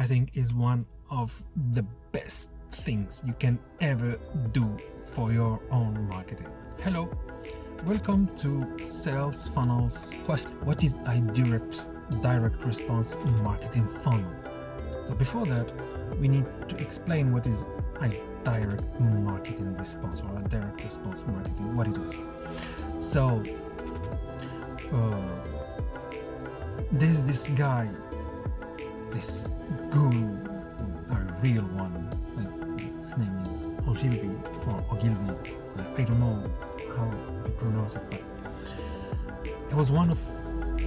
I think is one of the best things you can ever do for your own marketing. Hello, welcome to Sales Funnels Quest. What is a direct response marketing funnel? So before that, we need to explain what is a direct marketing response or a direct response marketing, what it is. So there's this guy, this guru, a real one, his name is Ogilvy or Ogilvy, I don't know how you pronounce it, but he was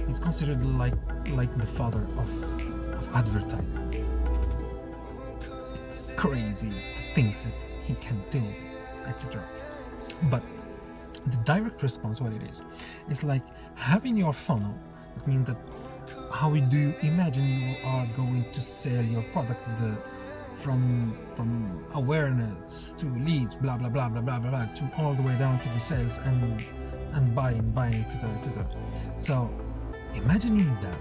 he's considered like the father of advertising. It's crazy the things that he can do, etc. But the direct response, what it is like having your funnel. That means that how do you imagine you are going to sell your product from awareness to leads, blah blah blah blah blah blah blah, to all the way down to the sales and buying, etc. So imagining that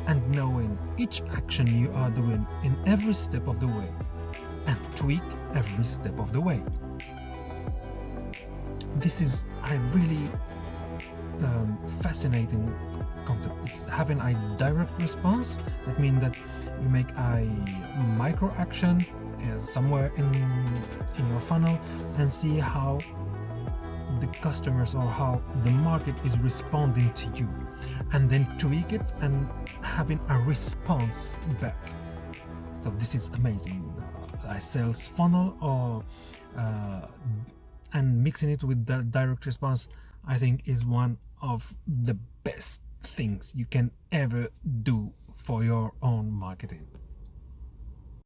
and knowing each action you are doing in every step of the way and tweak every step of the way. This is a really fascinating concept. It's having a direct response. That means that you make a micro action somewhere in your funnel and see how the customers or how the market is responding to you, and then tweak it and having a response back. So this is amazing. A sales funnel or and mixing it with the direct response, I think, is one of the best things you can ever do for your own marketing.